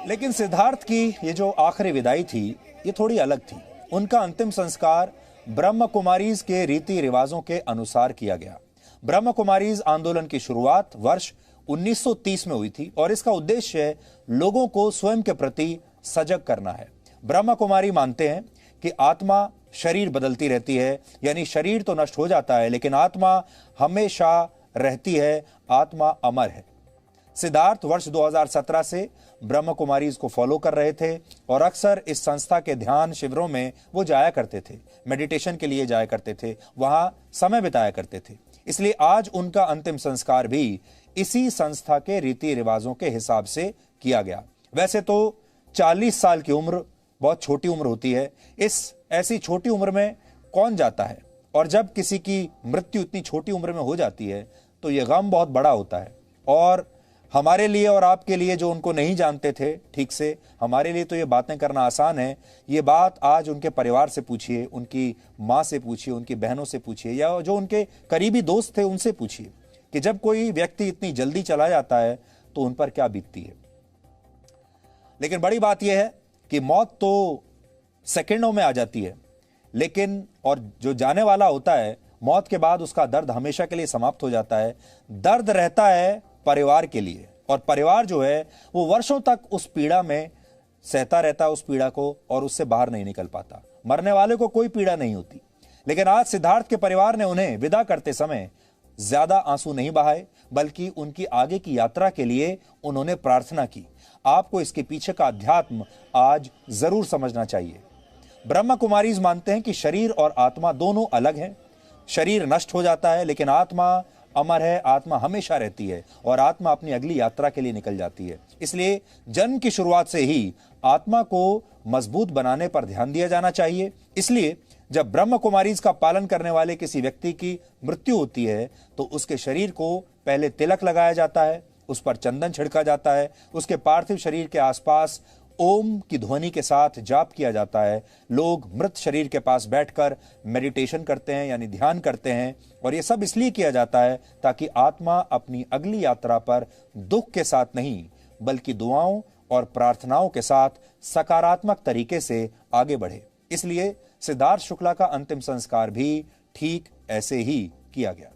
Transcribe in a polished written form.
लेकिन सिद्धार्थ की ये जो आखिरी विदाई थी ये थोड़ी अलग थी। उनका अंतिम संस्कार ब्रह्म कुमारीज के रीति रिवाजों के अनुसार किया गया। ब्रह्म कुमारीज आंदोलन की शुरुआत वर्ष 1930 में हुई थी और इसका उद्देश्य लोगों को स्वयं के प्रति सजग करना है। ब्रह्म कुमारी मानते हैं कि आत्मा शरीर बदलती रहती है, यानी शरीर तो नष्ट हो जाता है लेकिन आत्मा हमेशा रहती है, आत्मा अमर है। सिद्धार्थ वर्ष 2017 से ब्रह्म कुमारीज को फॉलो कर रहे थे और अक्सर इस संस्था के ध्यान शिविरों में वो जाया करते थे, मेडिटेशन के लिए जाया करते थे, वहां समय बिताया करते थे। इसलिए आज उनका अंतिम संस्कार भी इसी संस्था के रीति रिवाजों के हिसाब से किया गया। वैसे तो 40 साल की उम्र बहुत छोटी उम्र होती है। इस ऐसी छोटी उम्र में कौन जाता है, और जब किसी की मृत्यु इतनी छोटी उम्र में हो जाती है तो यह गम बहुत बड़ा होता है। और हमारे लिए और आपके लिए जो उनको नहीं जानते थे ठीक से, हमारे लिए तो ये बातें करना आसान है। ये बात आज उनके परिवार से पूछिए, उनकी माँ से पूछिए, उनकी बहनों से पूछिए, या जो उनके करीबी दोस्त थे उनसे पूछिए कि जब कोई व्यक्ति इतनी जल्दी चला जाता है तो उन पर क्या बीतती है। लेकिन बड़ी बात यह है कि मौत तो सेकंडों में आ जाती है, लेकिन और जो जाने वाला होता है मौत के बाद उसका दर्द हमेशा के लिए समाप्त हो जाता है। दर्द रहता है परिवार के लिए, और परिवार जो है वो वर्षों तक उस पीड़ा में सहता रहता है, उस पीड़ा को, और उससे बाहर नहीं निकल पाता। मरने वाले को कोई पीड़ा नहीं होती। लेकिन आज सिद्धार्थ के परिवार ने उन्हें विदा करते समय ज्यादा आंसू नहीं बहाए, बल्कि उनकी आगे की यात्रा के लिए उन्होंने प्रार्थना की। आपको इसके पीछे का अध्यात्म आज जरूर समझना चाहिए। ब्रह्म कुमारीज मानते हैं कि शरीर और आत्मा दोनों अलग हैं। शरीर नष्ट हो जाता है लेकिन आत्मा अमर है, आत्मा हमेशा रहती है और आत्मा अपनी अगली यात्रा के लिए निकल जाती है। इसलिए जन्म की शुरुआत से ही आत्मा को मजबूत बनाने पर ध्यान दिया जाना चाहिए। इसलिए जब ब्रह्म कुमारीज का पालन करने वाले किसी व्यक्ति की मृत्यु होती है तो उसके शरीर को पहले तिलक लगाया जाता है, उस पर चंदन छिड़का जाता है, उसके पार्थिव शरीर के आसपास ओम की ध्वनि के साथ जाप किया जाता है। लोग मृत शरीर के पास बैठकर मेडिटेशन करते हैं, यानी ध्यान करते हैं, और यह सब इसलिए किया जाता है ताकि आत्मा अपनी अगली यात्रा पर दुख के साथ नहीं बल्कि दुआओं और प्रार्थनाओं के साथ सकारात्मक तरीके से आगे बढ़े। इसलिए सिद्धार्थ शुक्ला का अंतिम संस्कार भी ठीक ऐसे ही किया गया।